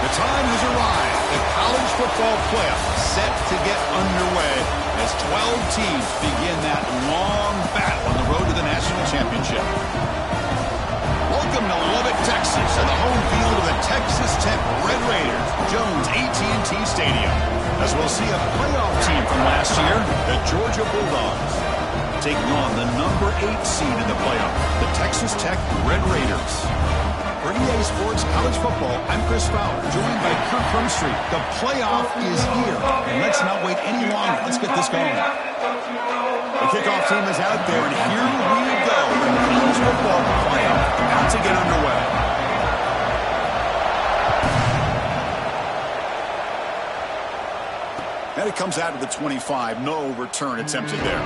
The time has arrived. The college football playoff set to get underway as 12 teams begin that long battle on the road to the national championship. Welcome to Lubbock, Texas, and the home field of the Texas Tech Red Raiders, Jones AT&T Stadium, as we'll see a playoff team from last year, the Georgia Bulldogs, taking on the number 8 seed in the playoff, the Texas Tech Red Raiders. For EA Sports College Football, I'm Chris Fowler, joined by Kirk Crumstreet. The playoff is here, and let's not wait any longer. Let's get this going. The kickoff team is out there, and here we go. The college football playoff about to get underway. And it comes out of the 25. No return attempted there.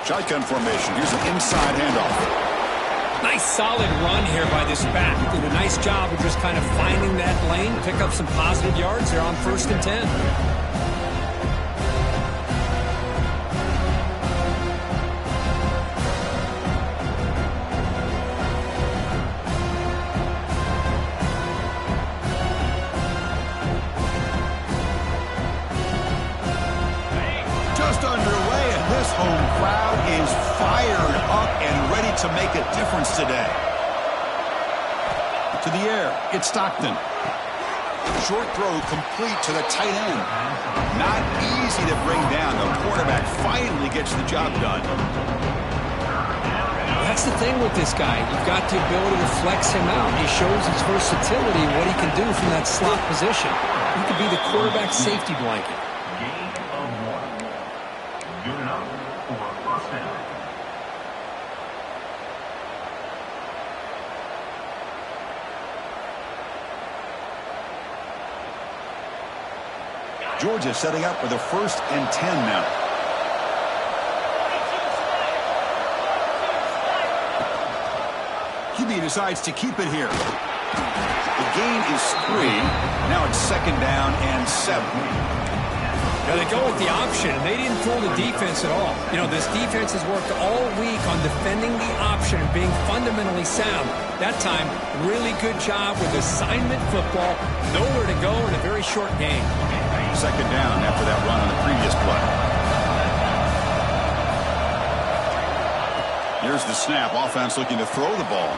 Shotgun formation. Here's an inside handoff. Nice solid run here by this back. Did a nice job of just kind of finding that lane, pick up some positive yards there on 1st and 10. Home crowd is fired up and ready to make a difference today. To the air, it's Stockton. Short throw complete to the tight end. Not easy to bring down. The quarterback finally gets the job done. That's the thing with this guy. You've got the ability to flex him out. He shows his versatility and what he can do from that slot position. He could be the quarterback's safety blanket. Georgia setting up with a 1st and 10 now. QB decides to keep it here. The gain is 3. Now it's 2nd down and 7. Now they go with the option, and they didn't fool the defense at all. You know, this defense has worked all week on defending the option and being fundamentally sound. That time, really good job with assignment football. Nowhere to go in a very short game. 2nd down after that run on the previous play. Here's the snap. Offense looking to throw the ball.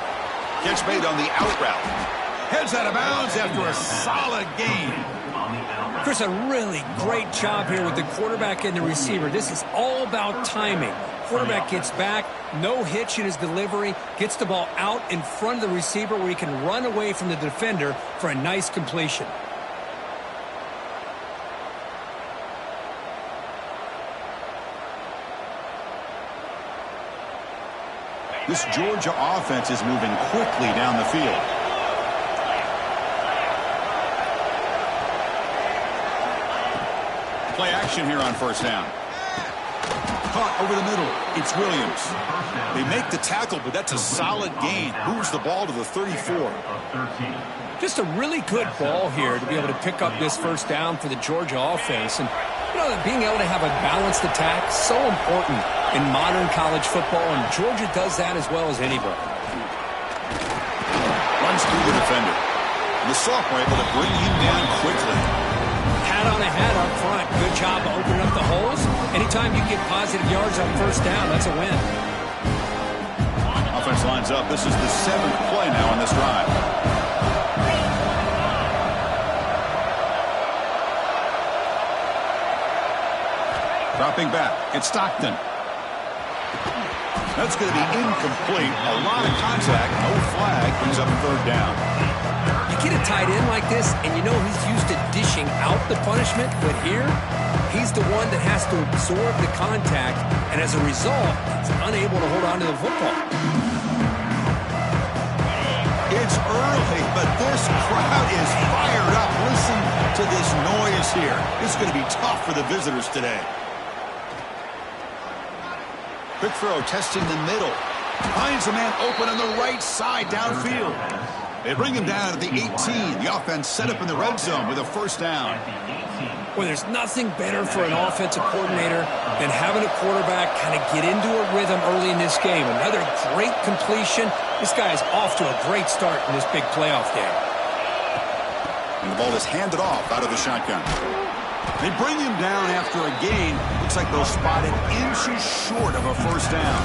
Catch made on the out route. Heads out of bounds after a solid gain. Chris, a really great job here with the quarterback and the receiver. This is all about timing. Quarterback gets back, no hitch in his delivery, gets the ball out in front of the receiver where he can run away from the defender for a nice completion. This Georgia offense is moving quickly down the field. Play action here on 1st down. Caught over the middle. It's Williams. They make the tackle, but that's a solid gain. Moves the ball to the 34. Just a really good ball here to be able to pick up this 1st down for the Georgia offense. And, you know, being able to have a balanced attack, so important in modern college football, and Georgia does that as well as anybody. Runs through the defender. And the sophomore able to bring him down quickly. Hat on a hat up front. Good job of opening up the holes. Anytime you get positive yards on 1st down, that's a win. Offense lines up. This is the 7th play now on this drive. Dropping back. It's Stockton. That's going to be incomplete. A lot of contact. No flag. Brings up a third down. You get a tight end like this, and you know he's used to dishing out the punishment, but here, he's the one that has to absorb the contact, and as a result, he's unable to hold on to the football. It's early, but this crowd is fired up. Listen to this noise here. It's going to be tough for the visitors today. Quick throw, testing the middle. Finds a man open on the right side downfield. They bring him down at the 18. The offense set up in the red zone with a first down. Well, there's nothing better for an offensive coordinator than having a quarterback kind of get into a rhythm early in this game. Another great completion. This guy is off to a great start in this big playoff game. And the ball is handed off out of the shotgun. They bring him down after a gain. Looks like they'll spot it inches short of a first down.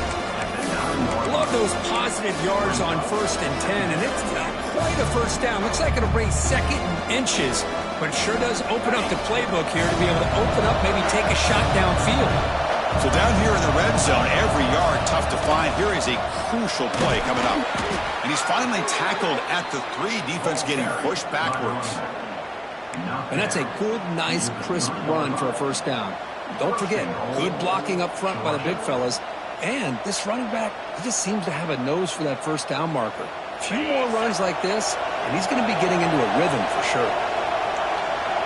Love those positive yards on 1st and 10, and it's not quite a first down. Looks like it'll bring second and inches, but it sure does open up the playbook here to be able to open up, maybe take a shot downfield. So down here in the red zone, every yard tough to find. Here is a crucial play coming up. And he's finally tackled at the 3. Defense getting pushed backwards. And that's a good, nice, crisp run for a first down. Don't forget, good blocking up front by the big fellas. And this running back, he just seems to have a nose for that first down marker. A few more runs like this, and he's going to be getting into a rhythm for sure.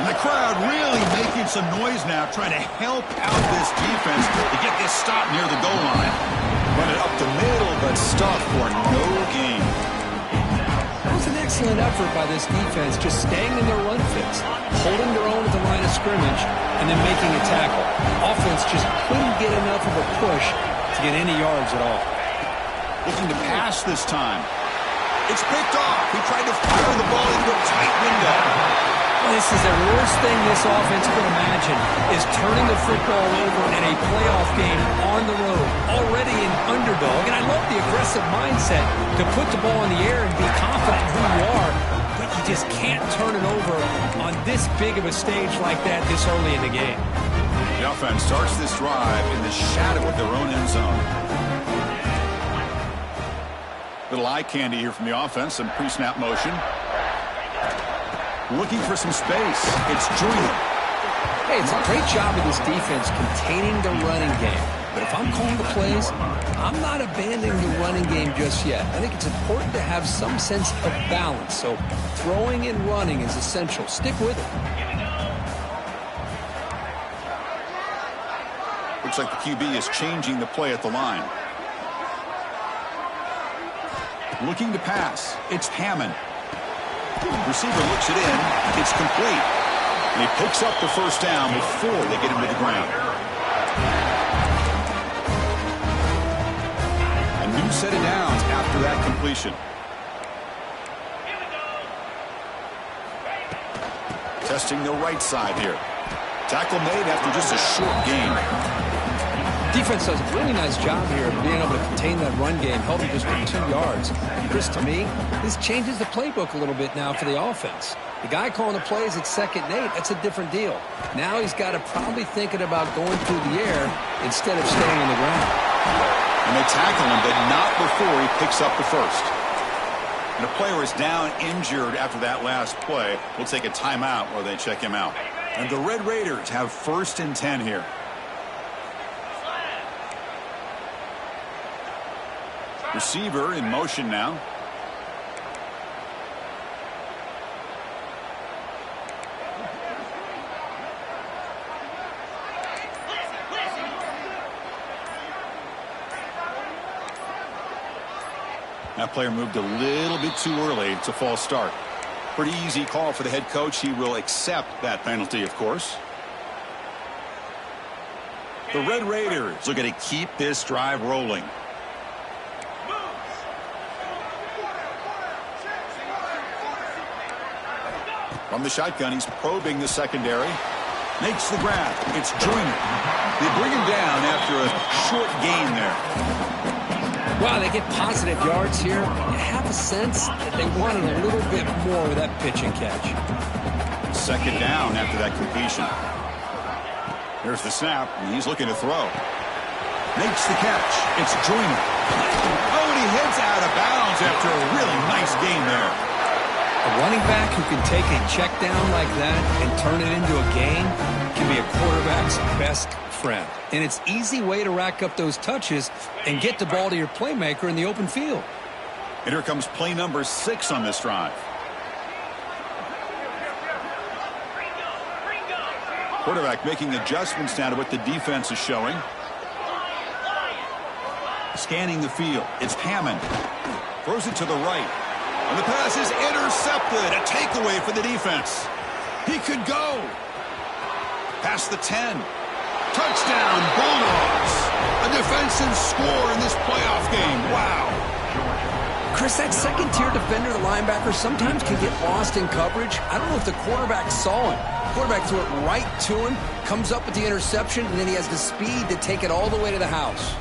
And the crowd really making some noise now, trying to help out this defense to get this stop near the goal line. Run it up the middle, but stuck for no gain. That was an excellent effort by this defense, just staying in their run fits, holding their own at the line of scrimmage, and then making a tackle. Offense just couldn't get enough of a push to get any yards at all. Looking to pass this time. It's picked off. He tried to fire the ball into a tight window. Well, this is the worst thing this offense could imagine, is turning the football over in a playoff game on the road, already an underdog. And I love the aggressive mindset to put the ball in the air and be confident in who you are, but you just can't turn it over on this big of a stage like that this early in the game. The offense starts this drive in the shadow of their own end zone. Little eye candy here from the offense, some pre-snap motion. Looking for some space. It's Joyner. Hey, it's a great job of this defense containing the running game. But if I'm calling the plays, I'm not abandoning the running game just yet. I think it's important to have some sense of balance. So throwing and running is essential. Stick with it. Looks like the QB is changing the play at the line. Looking to pass. It's Hammond. Receiver looks it in. It's complete. And he picks up the first down before they get him to the ground. A new set of downs after that completion. Testing the right side here. Tackle made after just a short gain. Defense does a really nice job here of being able to contain that run game, held him just for 2 yards. Chris, to me, this changes the playbook a little bit now for the offense. The guy calling the plays at 2nd and 8, that's a different deal. Now he's got to probably thinking about going through the air instead of staying on the ground. And they tackle him, but not before he picks up the first. And the player is down injured after that last play. We'll take a timeout while they check him out. And the Red Raiders have 1st and 10 here. Receiver in motion now. That player moved a little bit too early. It's a false start. Pretty easy call for the head coach. He will accept that penalty, of course. The Red Raiders looking to keep this drive rolling. From the shotgun, he's probing the secondary. Makes the grab. It's Joyner. They bring him down after a short gain there. Wow, they get positive yards here. You have a sense that they wanted a little bit more with that pitch and catch. 2nd down after that completion. Here's the snap, and he's looking to throw. Makes the catch. It's Joyner. Oh, and he heads out of bounds after a really nice gain there. A running back who can take a check down like that and turn it into a gain can be a quarterback's best friend. And it's an easy way to rack up those touches and get the ball to your playmaker in the open field. And here comes play number 6 on this drive. Quarterback making adjustments now to what the defense is showing. Scanning the field. It's Hammond. Throws it to the right. And the pass is intercepted. A takeaway for the defense. He could go. Past the 10. Touchdown, Bulldogs. A defensive score in this playoff game. Wow. Chris, that second-tier defender, the linebacker, sometimes can get lost in coverage. I don't know if the quarterback saw him. Quarterback threw it right to him, comes up with the interception, and then he has the speed to take it all the way to the house.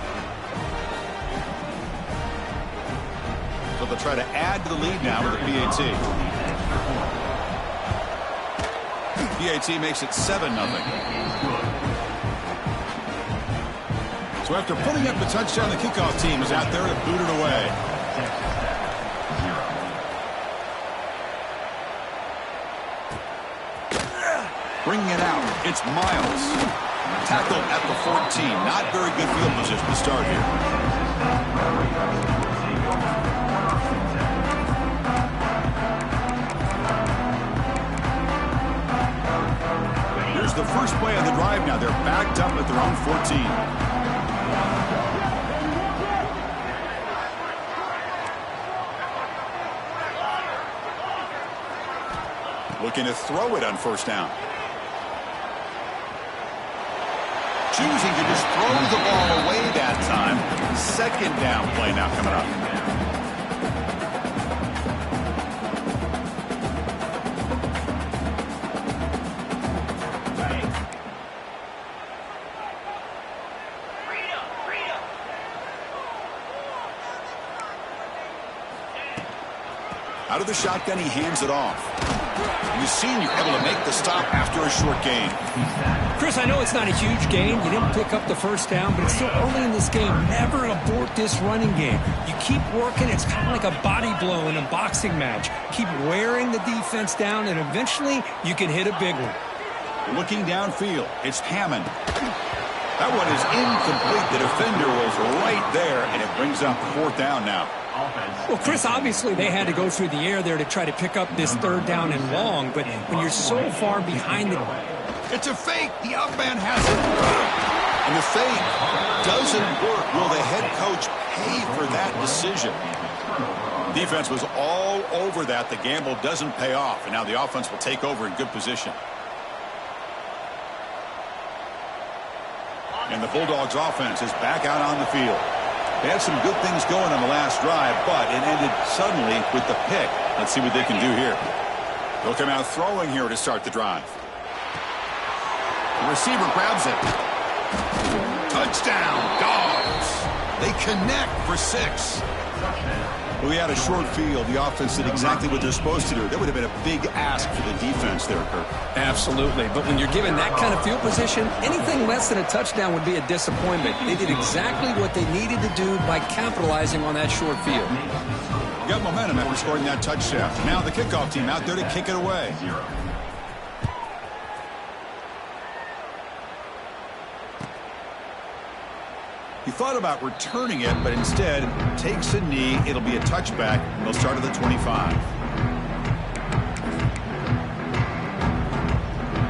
So they'll try to add to the lead now with the PAT. PAT makes it 7-0. So after putting up the touchdown, the kickoff team is out there to boot it away. Bringing it out, it's Miles. Tackled at the 14. Not very good field position to start here. Here's the first play of the drive now. They're backed up at their own 14. Looking to throw it on first down. Choosing to just throw the ball away that time. Second down play now coming up. Out of the shotgun, he hands it off. You've seen you're able to make the stop after a short gain. Chris, I know it's not a huge gain. You didn't pick up the first down, but it's still early in this game. Never abort this running game. You keep working. It's kind of like a body blow in a boxing match. Keep wearing the defense down, and eventually you can hit a big one. Looking downfield, it's Hammond. That one is incomplete. The defender was right there, and it brings up fourth down now. Well, Chris, obviously they had to go through the air there to try to pick up this third down and long, but when you're so far behind the... It's a fake. The up man has it. And the fake doesn't work. Will the head coach pay for that decision? Defense was all over that. The gamble doesn't pay off, and now the offense will take over in good position. And the Bulldogs offense is back out on the field. They had some good things going on the last drive, but it ended suddenly with the pick. Let's see what they can do here. They'll come out throwing here to start the drive. The receiver grabs it. Touchdown, Dogs. They connect for 6. Well, we had a short field. The offense did exactly what they're supposed to do. That would have been a big ask for the defense there, Kirk. Absolutely. But when you're given that kind of field position, anything less than a touchdown would be a disappointment. They did exactly what they needed to do by capitalizing on that short field. Got momentum after scoring that touchdown. Now the kickoff team out there to kick it away. He thought about returning it, but instead takes a knee. It'll be a touchback, and they'll start at the 25.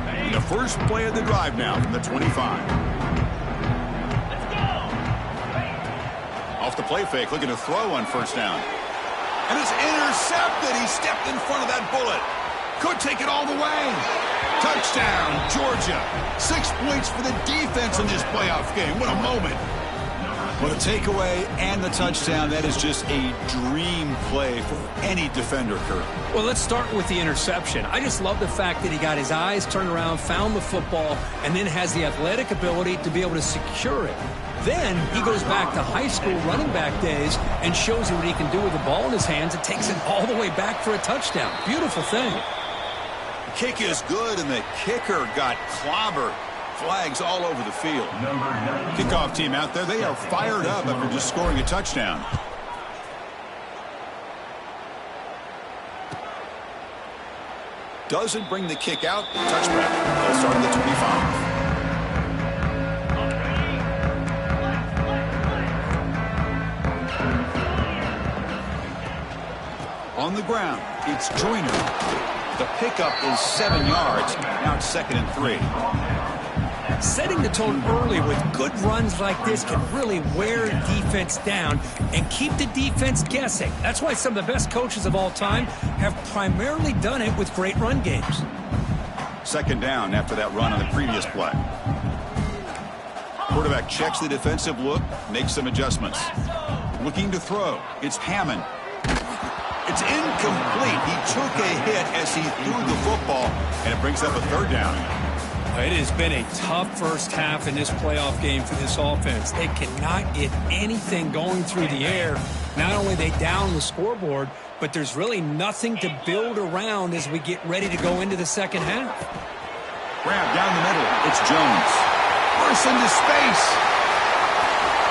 And the first play of the drive now from the 25. Let's go. Off the play fake, looking to throw on first down. And it's intercepted. He stepped in front of that bullet. Could take it all the way. Touchdown, Georgia. 6 points for the defense in this playoff game. What a moment. Well, the takeaway and the touchdown, that is just a dream play for any defender, Kurt. Well, let's start with the interception. I just love the fact that he got his eyes turned around, found the football, and then has the athletic ability to be able to secure it. Then he goes back to high school running back days and shows you what he can do with the ball in his hands and takes it all the way back for a touchdown. Beautiful thing. The kick is good, and the kicker got clobbered. Flags all over the field. Kickoff team out there, they are fired up after just scoring a touchdown. Doesn't bring the kick out. Touchback. They'll start at the 25. On the ground, it's Joyner. The pickup is 7 yards. Now it's 2nd and 3. Setting the tone early with good runs like this can really wear defense down and keep the defense guessing. That's why some of the best coaches of all time have primarily done it with great run games. 2nd down after that run on the previous play. Quarterback checks the defensive look, makes some adjustments. Looking to throw. It's Hammond. It's incomplete. He took a hit as he threw the football, and it brings up a 3rd down. It has been a tough first half in this playoff game for this offense. They cannot get anything going through the air. Not only are they down the scoreboard, but there's really nothing to build around as we get ready to go into the second half. Grab down the middle. It's Jones. Bursts into space.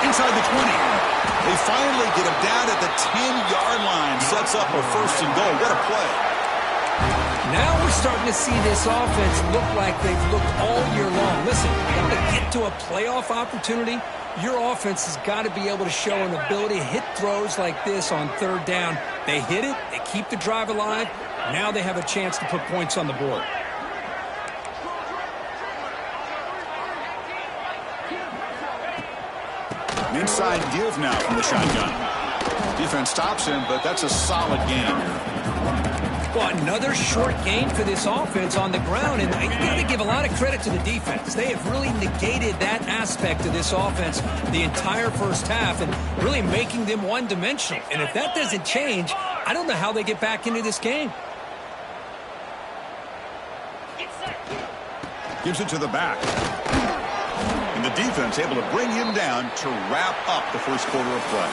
Inside the 20. They finally get him down at the 10-yard line. Sets up a 1st and goal. What a play. Now we're starting to see this offense look like they've looked all year long. Listen, you got to get to a playoff opportunity. Your offense has got to be able to show an ability to hit throws like this on 3rd down. They hit it. They keep the drive alive. Now they have a chance to put points on the board. An inside give now from the shotgun. Defense stops him, but that's a solid game. Well, another short game for this offense on the ground, and you got to give a lot of credit to the defense. They have really negated that aspect of this offense the entire first half and really making them one-dimensional. And if that doesn't change, I don't know how they get back into this game. Gives it to the back. And the defense able to bring him down to wrap up the first quarter of play.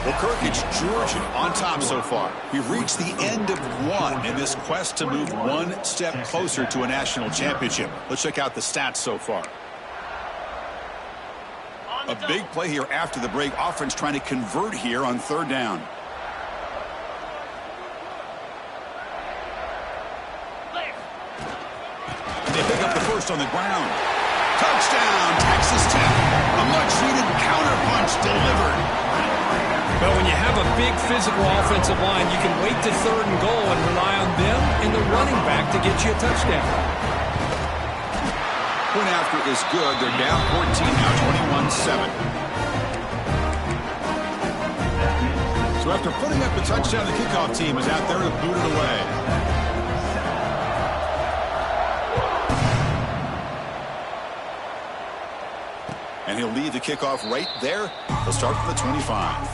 Well, Kirk, it's Georgia on top so far. We've reached the end of one in this quest to move one step closer to a national championship. Let's check out the stats so far. A big play here after the break. Offense trying to convert here on 3rd down. They pick up the first on the ground. Touchdown, Texas Tech. A much-needed counterpunch delivered. But when you have a big physical offensive line, you can wait to 3rd and goal and rely on them and the running back to get you a touchdown. Point after is good. They're down 14 now, 21-7. So after putting up the touchdown, the kickoff team is out there to boot it away. And he'll leave the kickoff right there. He'll start from the 25.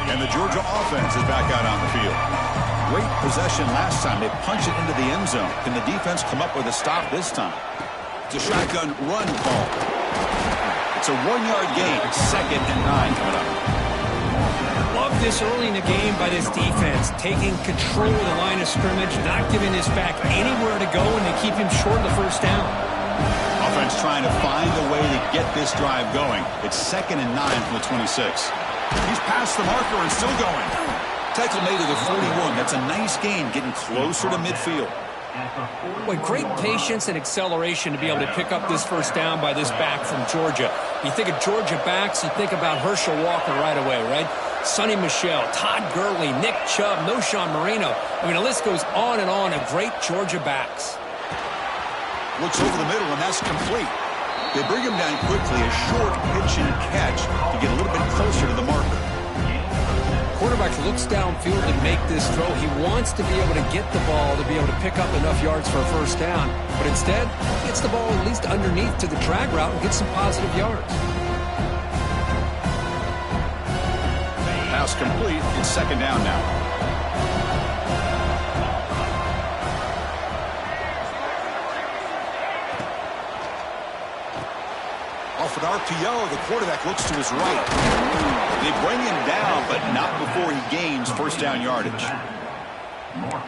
And the Georgia offense is back out on the field. Great possession last time. They punch it into the end zone. Can the defense come up with a stop this time? It's a shotgun run call. It's a 1-yard gain. 2nd and 9 coming up. Love this early in the game by this defense, taking control of the line of scrimmage, not giving this back anywhere to go, and they keep him short of the 1st down. Offense trying to find a way to get this drive going. It's 2nd and 9 from the 26. He's past the marker and still going. Tackle made to the 41. That's a nice gain, getting closer to midfield. Boy, great patience and acceleration to be able to pick up this 1st down by this back from Georgia. You think of Georgia backs, you think about Herschel Walker right away, right? Sonny Michel, Todd Gurley, Nick Chubb, Noshawn Marino. I mean, the list goes on and on of great Georgia backs. Looks over the middle, and that's complete. They bring him down quickly, a short pitch and catch to get a little bit closer to the marker. Quarterback looks downfield and make this throw. He wants to be able to get the ball to be able to pick up enough yards for a 1st down. But instead, he gets the ball at least underneath to the drag route and gets some positive yards. Pass complete. It's 2nd down now. an RPO. The quarterback looks to his right. They bring him down, but not before he gains first down yardage.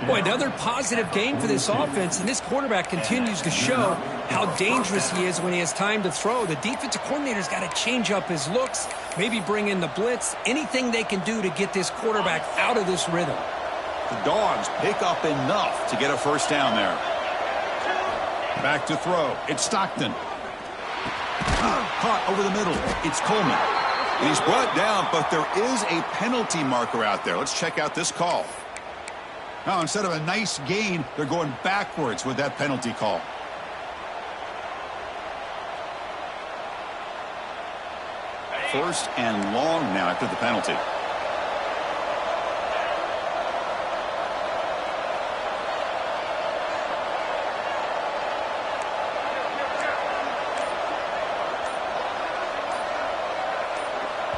Boy, another positive game for this offense, and this quarterback continues to show how dangerous he is when he has time to throw. The defensive coordinator's got to change up his looks, maybe bring in the blitz, anything they can do to get this quarterback out of this rhythm. The Dogs pick up enough to get a first down there. Back to throw. It's Stockton. Caught over the middle. It's Coleman. He's brought down, but there is a penalty marker out there. Let's check out this call. Now, instead of a nice gain, they're going backwards with that penalty call. First and long now after the penalty.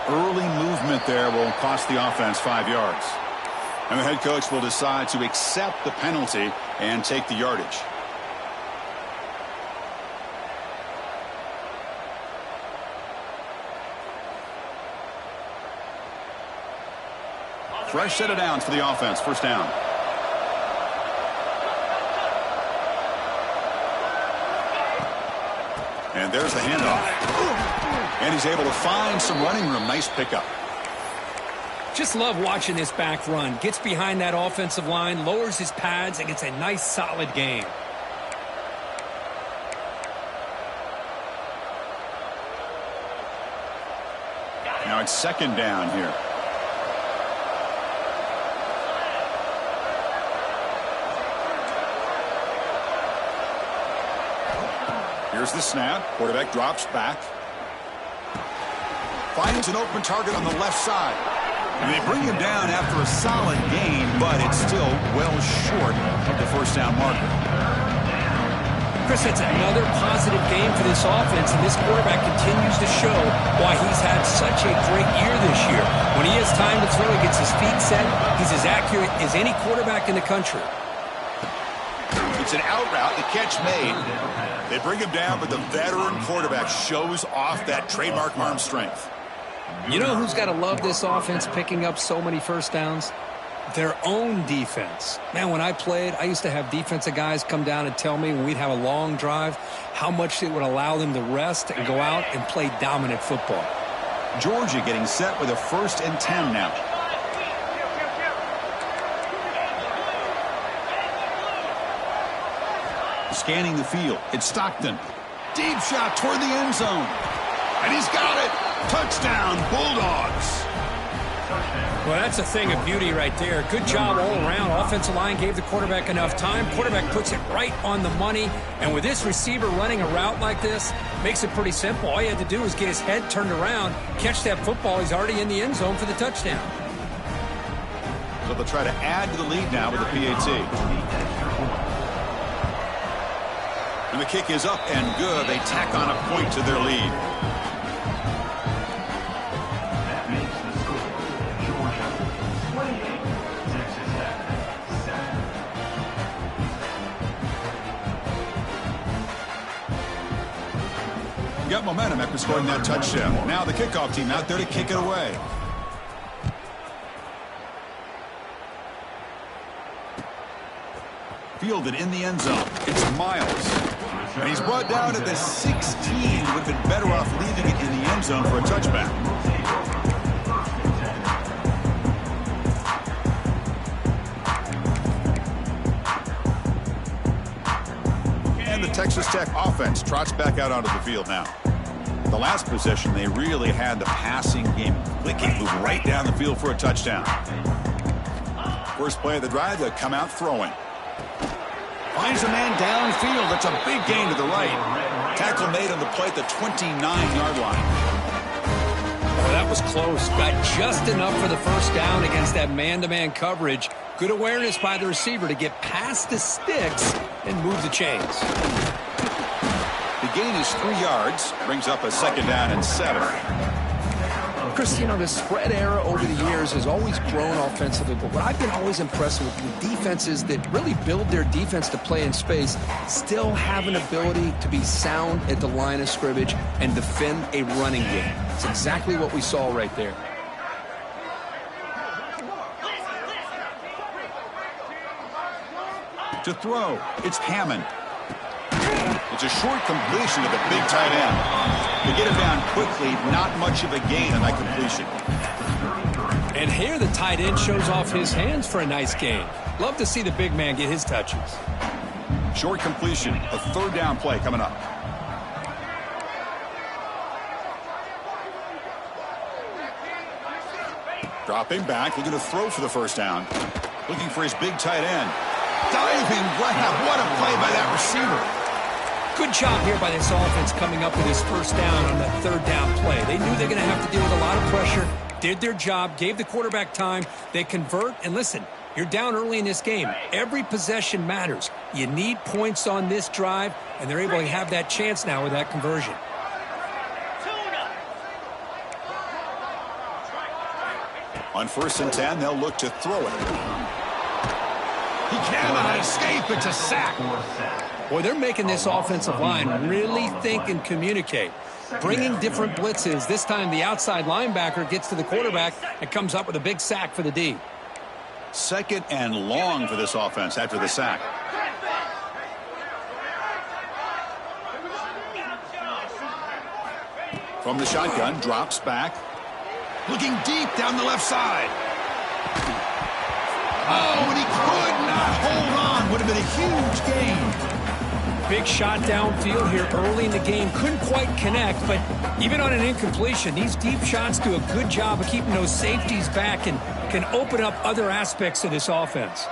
Early movement there will cost the offense 5 yards. And the head coach will decide to accept the penalty and take the yardage. Fresh set of downs for the offense. First down. And there's the handoff. And he's able to find some running room. Nice pickup. Just love watching this back run. Gets behind that offensive line, lowers his pads, and gets a nice solid gain. Now it's second down here. Here's the snap. Quarterback drops back. Finds an open target on the left side. And they bring him down after a solid gain, but it's still well short of the first down marker. Chris, that's another positive game for this offense, and this quarterback continues to show why he's had such a great year this year. When he has time to throw, he gets his feet set. He's as accurate as any quarterback in the country. It's an out route. The catch made. They bring him down, but the veteran quarterback shows off that trademark arm strength. You know who's got to love this offense picking up so many first downs? Their own defense. Man, when I played, I used to have defensive guys come down and tell me when we'd have a long drive how much it would allow them to rest and go out and play dominant football. Georgia getting set with a 1st and 10 now. Scanning the field. It's Stockton. Deep shot toward the end zone. And he's got it. Touchdown, Bulldogs. Well, that's a thing of beauty right there. Good job all around. Offensive line gave the quarterback enough time. Quarterback puts it right on the money. And with this receiver running a route like this, makes it pretty simple. All you had to do was get his head turned around, catch that football. He's already in the end zone for the touchdown. So they'll try to add to the lead now with the PAT. And the kick is up and good. They tack on a point to their lead. Got momentum after scoring that touchdown. Now the kickoff team out there to kick it away. Fielded in the end zone. It's Miles. And he's brought down at the 16. Would have been better off leaving it in the end zone for a touchback. And the Texas Tech offense trots back out onto the field now. The last possession, they really had the passing game clicking, move right down the field for a touchdown. First play of the drive, they'll come out throwing. Finds a man downfield. That's a big gain to the right. Tackle made on the play at the 29-yard line. Oh, that was close. Got just enough for the first down against that man-to-man coverage. Good awareness by the receiver to get past the sticks and move the chains. The gain is 3 yards. Brings up a 2nd down and 7. Chris, you know, the spread era over the years has always grown offensively, but what I've been always impressed with defenses that really build their defense to play in space still have an ability to be sound at the line of scrimmage and defend a running game. It's exactly what we saw right there. To throw, it's Hammond. It's a short completion to the big tight end. To get it down quickly, not much of a gain on that completion. And here the tight end shows off his hands for a nice gain. Love to see the big man get his touches. Short completion, a third down play coming up. Dropping back, looking to throw for the first down. Looking for his big tight end. Diving grab, what a play by that receiver. Good job here by this offense coming up with his first down on that third down play. They knew they're going to have to deal with a lot of pressure, did their job, gave the quarterback time. They convert, and listen, you're down early in this game. Every possession matters. You need points on this drive, and they're able to have that chance now with that conversion. On 1st and 10, they'll look to throw it. He cannot escape. It's a sack. Boy, they're making this offensive line really think and communicate. Bringing different blitzes. This time the outside linebacker gets to the quarterback and comes up with a big sack for the D. 2nd and long for this offense after the sack. From the shotgun, drops back. Looking deep down the left side. Oh, and he could not hold on. Would have been a huge gain. Big shot downfield here early in the game. Couldn't quite connect, but even on an incompletion, these deep shots do a good job of keeping those safeties back and can open up other aspects of this offense.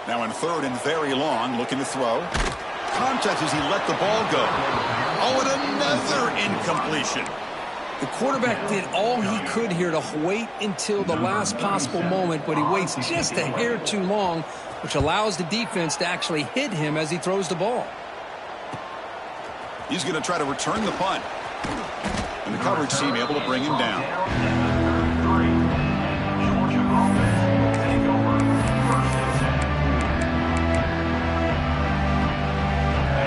Now in 3rd and very long, looking to throw. Contact as he let the ball go. Oh, and another incompletion. The quarterback did all he could here to wait until the last possible moment, but he waits just a hair too long, which allows the defense to actually hit him as he throws the ball. He's going to try to return the punt. And the coverage team able to bring him down.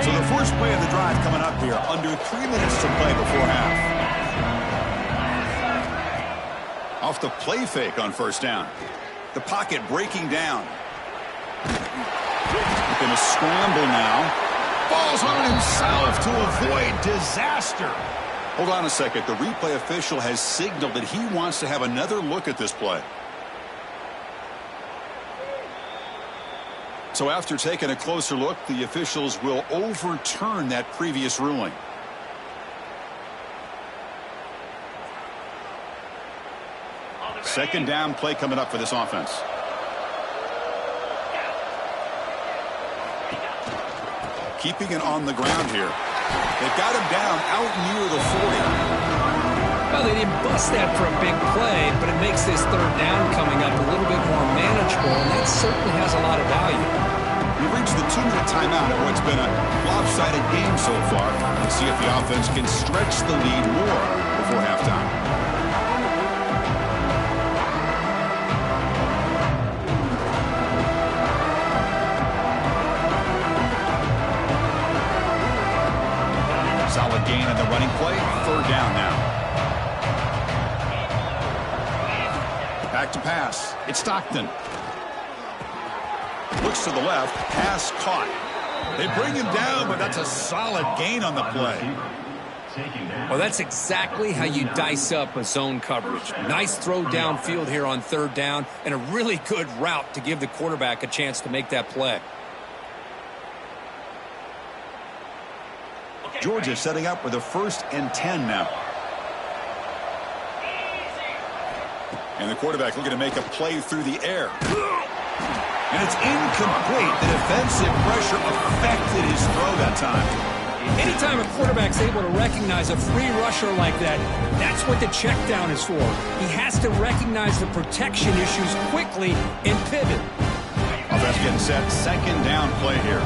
So the first play of the drive coming up here, under 3 minutes to play before half. Off the play fake on 1st down. The pocket breaking down. Going to scramble now. Falls on himself to avoid disaster. Hold on a second. The replay official has signaled that he wants to have another look at this play. So after taking a closer look, the officials will overturn that previous ruling. Second down play coming up for this offense. Keeping it on the ground here. They've got him down out near the 40. Well, they didn't bust that for a big play, but it makes this third down coming up a little bit more manageable, and that certainly has a lot of value. We've reached the 2-minute timeout of what's been a lopsided game so far. Let's see if the offense can stretch the lead more before halftime. Solid gain on the running play. Third down now. Back to pass. It's Stockton. Looks to the left. Pass caught. They bring him down, but that's a solid gain on the play. Well, that's exactly how you dice up a zone coverage. Nice throw downfield here on third down, and a really good route to give the quarterback a chance to make that play. Georgia setting up with a 1st and 10 now. And the quarterback looking to make a play through the air. And it's incomplete. The defensive pressure affected his throw that time. Anytime a quarterback's able to recognize a free rusher like that, that's what the check down is for. He has to recognize the protection issues quickly and pivot. Offense getting set. Second down play here.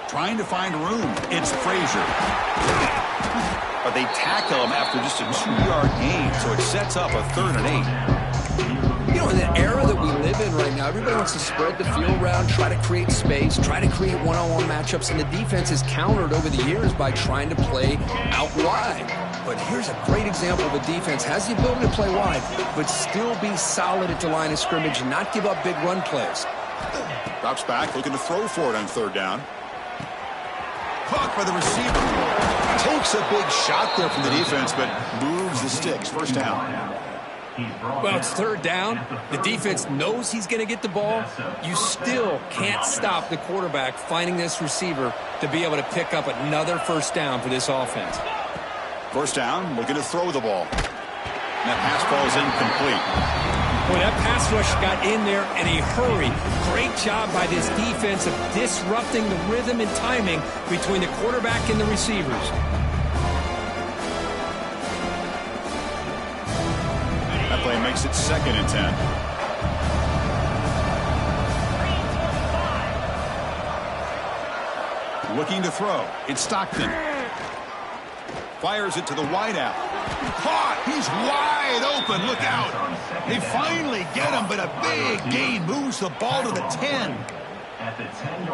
Trying to find room. It's Frazier. But they tackle him after just a 2-yard gain, so it sets up a 3rd and 8. You know, in the era that we live in right now, everybody wants to spread the field around, try to create space, try to create one-on-one matchups, and the defense is countered over the years by trying to play out wide. But here's a great example of a defense has the ability to play wide, but still be solid at the line of scrimmage and not give up big run plays. Drops back, looking to throw for it on 3rd down. Caught by the receiver. Takes a big shot there from the defense, but moves the sticks. 1st down. Well, it's 3rd down. The defense knows he's going to get the ball. You still can't stop the quarterback finding this receiver to be able to pick up another 1st down for this offense. 1st down, looking to throw the ball. And that pass ball is incomplete. Well, that pass rush got in there in a hurry. Great job by this defense of disrupting the rhythm and timing between the quarterback and the receivers. That play makes it 2nd and 10. Looking to throw. It's Stockton. Fires it to the wideout. Caught. He's wide open. Look out. They finally get him, but a big gain moves the ball to the 10.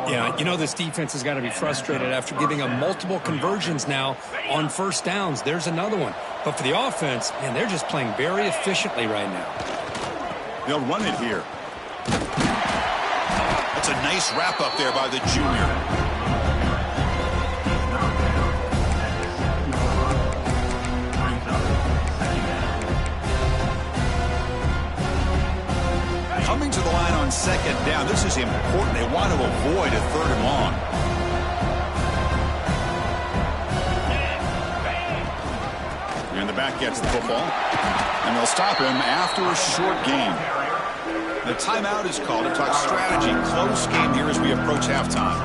Yeah, you know this defense has got to be frustrated after giving them multiple conversions now on 1st downs. There's another one. But for the offense, man, they're just playing very efficiently right now. They'll run it here. That's a nice wrap up there by the junior. Coming to the line on 2nd down. This is important. They want to avoid a 3rd and long. And the back gets the football. And they'll stop him after a short gain. The timeout is called to talk strategy. Close game here as we approach halftime.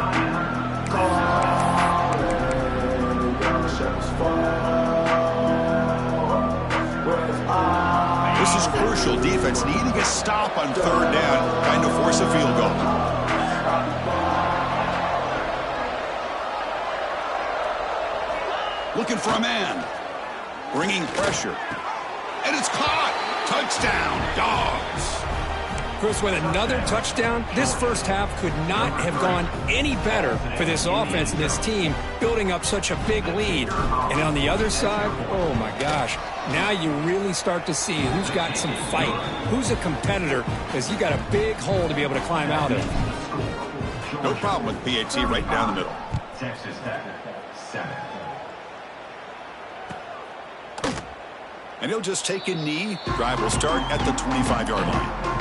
This is crucial. Defense needing a stop on 3rd down, trying to force a field goal. Looking for a man. Bringing pressure. And it's caught. Touchdown, Dogs. Chris, with another touchdown, this 1st half could not have gone any better for this offense and this team, building up such a big lead. And on the other side, oh my gosh, now you really start to see who's got some fight, who's a competitor, because you got a big hole to be able to climb out of. No problem with PAT right down the middle. Texas Tech, 7. And he'll just take a knee. Drive will start at the 25-yard line.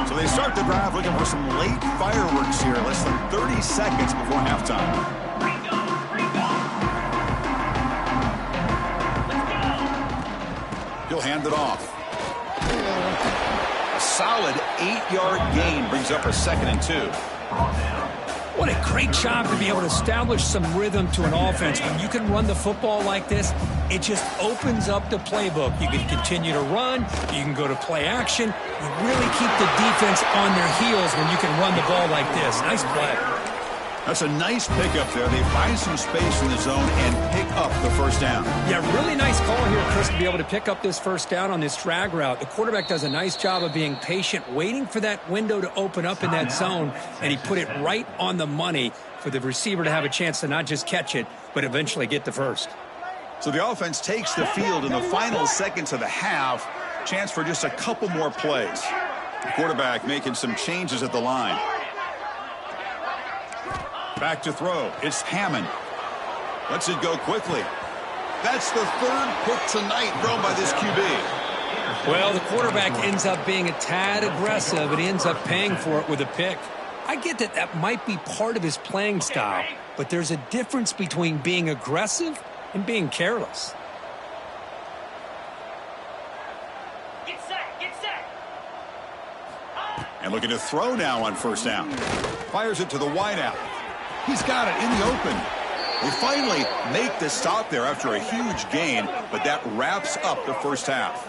So they start the drive looking for some late fireworks here. Less than 30 seconds before halftime. He'll hand it off. A solid 8-yard gain brings up a 2nd and 2. What a great job to be able to establish some rhythm to an offense. When you can run the football like this, it just opens up the playbook. You can continue to run. You can go to play action. You really keep the defense on their heels when you can run the ball like this. Nice play. That's a nice pickup there. They find some space in the zone and pick up the 1st down. Yeah, really nice call here, Chris, to be able to pick up this 1st down on this drag route. The quarterback does a nice job of being patient, waiting for that window to open up in that zone, and he put it right on the money for the receiver to have a chance to not just catch it, but eventually get the 1st. So the offense takes the field in the final seconds of the half. Chance for just a couple more plays. The quarterback making some changes at the line. Back to throw. It's Hammond. Lets it go quickly. That's the 3rd pick tonight thrown by this QB. Well, the quarterback ends up being a tad aggressive, and he ends up paying for it with a pick. I get that that might be part of his playing style, but there's a difference between being aggressive and being careless. And looking to throw now on first down. Fires it to the wideout. He's got it in the open. They finally make the stop there after a huge gain, but that wraps up the first half.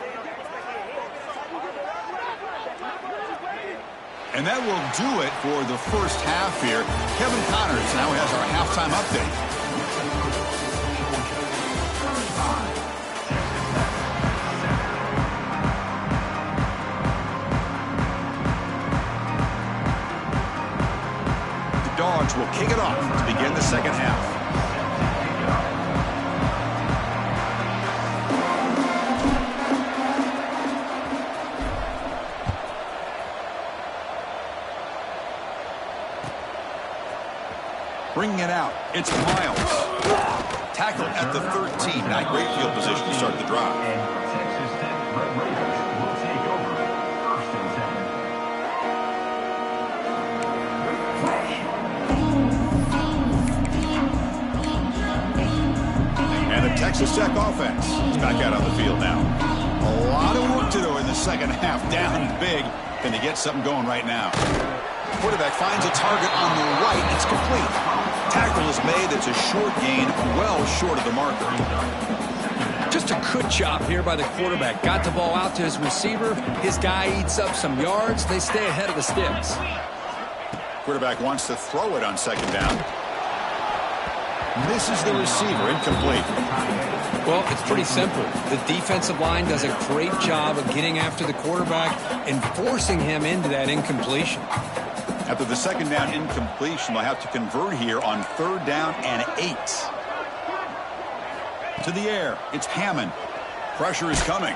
And that will do it for the first half here. Kevin Connors now has our halftime update. Dogs will kick it off to begin the second half. Bringing it out, it's Miles. Tackled at the 13. Not great field position to start the drive. Texas Tech offense is back out on the field now. A lot of work to do in the second half. Down big. Can they get something going right now? Quarterback finds a target on the right. It's complete. Tackle is made. It's a short gain, well short of the marker. Just a good job here by the quarterback. Got the ball out to his receiver. His guy eats up some yards. They stay ahead of the sticks. Quarterback wants to throw it on second down. Misses the receiver, incomplete. Well, it's pretty simple. The defensive line does a great job of getting after the quarterback and forcing him into that incompletion. After the second down incompletion, they'll have to convert here on third down and 8. To the air, it's Hammond. Pressure is coming,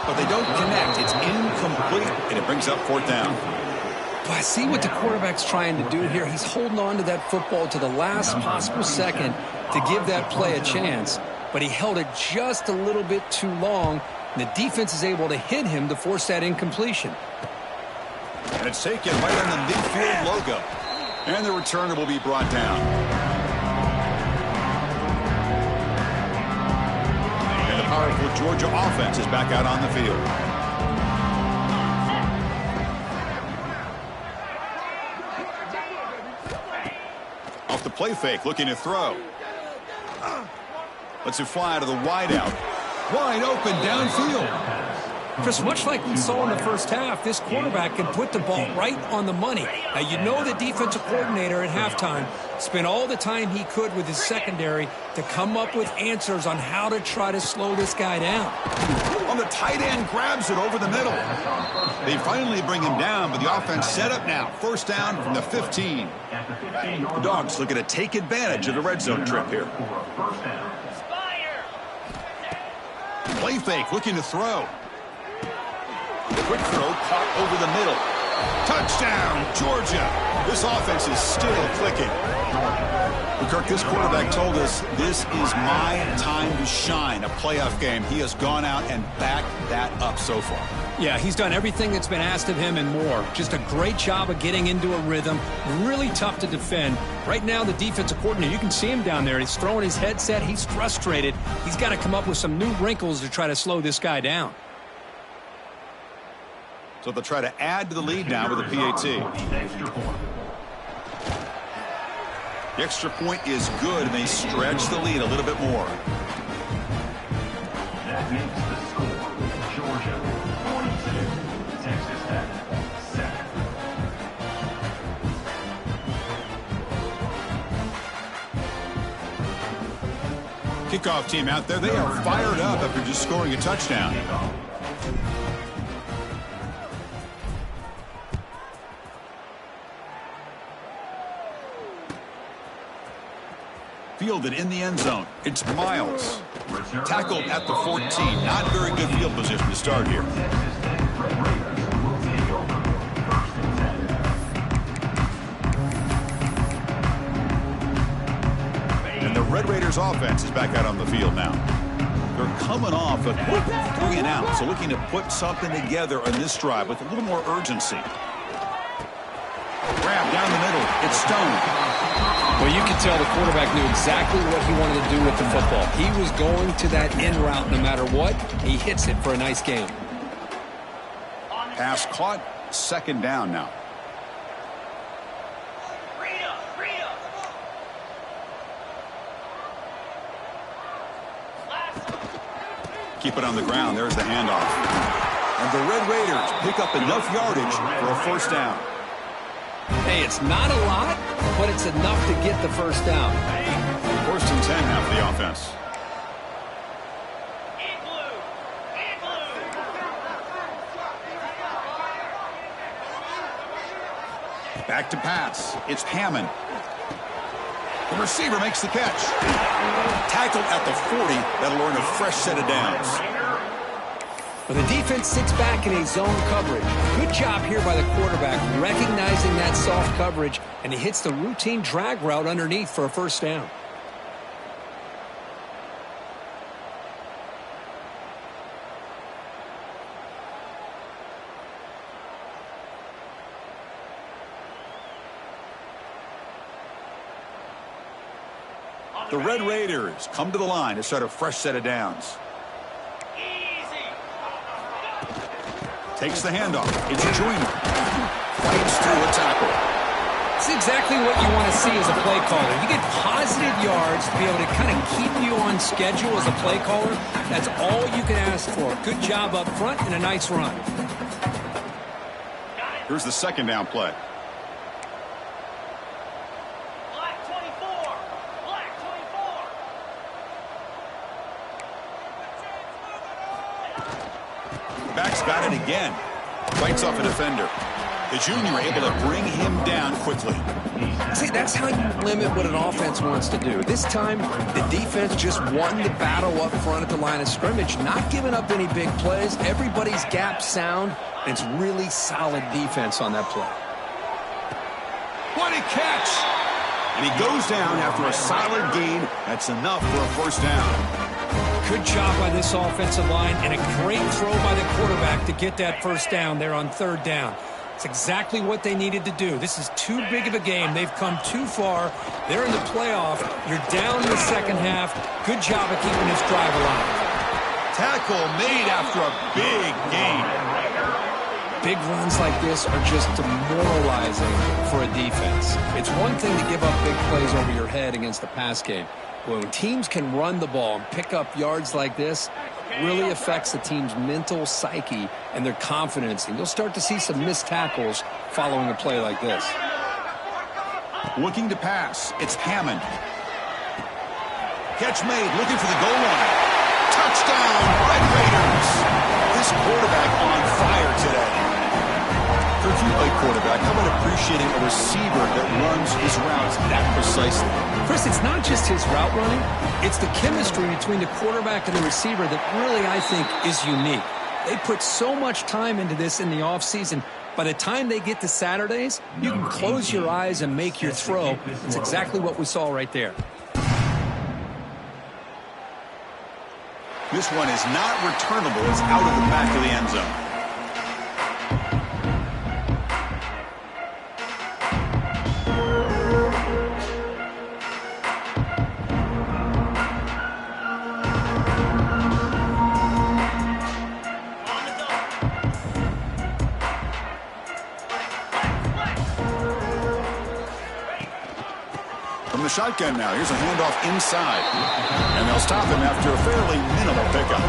but they don't connect. It's incomplete, and it brings up fourth down. Well, I see what the quarterback's trying to do here. He's holding on to that football to the last possible second to give that play a chance, but he held it just a little bit too long, and the defense is able to hit him to force that incompletion. And it's taken right on the midfield logo, and the returner will be brought down. And the powerful Georgia offense is back out on the field. Off the play fake, looking to throw. Lets it fly to the wideout. Wide open downfield. Chris, much like we saw in the first half, this quarterback can put the ball right on the money. Now, you know the defensive coordinator at halftime spent all the time he could with his secondary to come up with answers on how to try to slow this guy down. On the tight end, grabs it over the middle. They finally bring him down, but the offense set up now. First down from the 15. The Dogs looking to take advantage of the red zone trip here. Play fake, looking to throw. Quick throw caught over the middle. Touchdown, Georgia. This offense is still clicking. Kirk, this quarterback told us this is my time to shine, a playoff game. He has gone out and backed that up so far. Yeah, he's done everything that's been asked of him and more. Just a great job of getting into a rhythm. Really tough to defend. Right now, the defensive coordinator, you can see him down there. He's throwing his headset. He's frustrated. He's got to come up with some new wrinkles to try to slow this guy down. So they'll try to add to the lead now with a PAT. The extra point is good, and they stretch the lead a little bit more. That makes the score Georgia 42, Texas Tech 7. Kickoff team out there, they are fired up after just scoring a touchdown. Fielded in the end zone. It's Miles. Tackled at the 14. Not very good field position to start here. And the Red Raiders offense is back out on the field now. They're coming off a quick 3 and out, so looking to put something together on this drive with a little more urgency. Grab down the middle. It's Stone. Well, you can tell the quarterback knew exactly what he wanted to do with the football. He was going to that end route no matter what. He hits it for a nice gain. Pass caught, Second down now. Keep it on the ground. There's the handoff. And the Red Raiders pick up enough yardage for a first down. Hey, it's not a lot, but it's enough to get the first down. First and 10 now for the offense. Back to pass. It's Hammond. The receiver makes the catch. Tackled at the 40. That'll earn a fresh set of downs. Well, the defense sits back in a zone coverage. Good job here by the quarterback, recognizing that soft coverage, and he hits the routine drag route underneath for a first down. The Red Raiders come to the line to start a fresh set of downs. Takes the handoff. It's Joyner. Fights through a tackle. It's exactly what you want to see as a play caller. You get positive yards to be able to kind of keep you on schedule as a play caller. That's all you can ask for. Good job up front and a nice run. Here's the second down play. Back's got it again. Fights off a defender. The junior able to bring him down quickly. See, that's how you limit what an offense wants to do. This time, the defense just won the battle up front at the line of scrimmage, not giving up any big plays. Everybody's gap sound. And it's really solid defense on that play. What a catch! And he goes down after a solid gain. That's enough for a first down. Good job by this offensive line and a great throw by the quarterback to get that first down there on third down. It's exactly what they needed to do. This is too big of a game. They've come too far. They're in the playoff. You're down in the second half. Good job of keeping this drive alive. Tackle made after a big gain. Big runs like this are just demoralizing for a defense. It's one thing to give up big plays over your head against the pass game. When teams can run the ball and pick up yards like this, it really affects the team's mental psyche and their confidence. And you'll start to see some missed tackles following a play like this. Looking to pass. It's Hammond. Catch made. Looking for the goal line. Touchdown, Red Raiders. This quarterback on fire today. If you play quarterback, how about appreciating a receiver that runs his routes that precisely? Chris, it's not just his route running. It's the chemistry between the quarterback and the receiver that really, I think, is unique. They put so much time into this in the offseason. By the time they get to Saturdays, you can close your eyes and make your throw. It's exactly what we saw right there. This one is not returnable. It's out of the back of the end zone. Shotgun now. Here's a handoff inside. And they'll stop him after a fairly minimal pickup.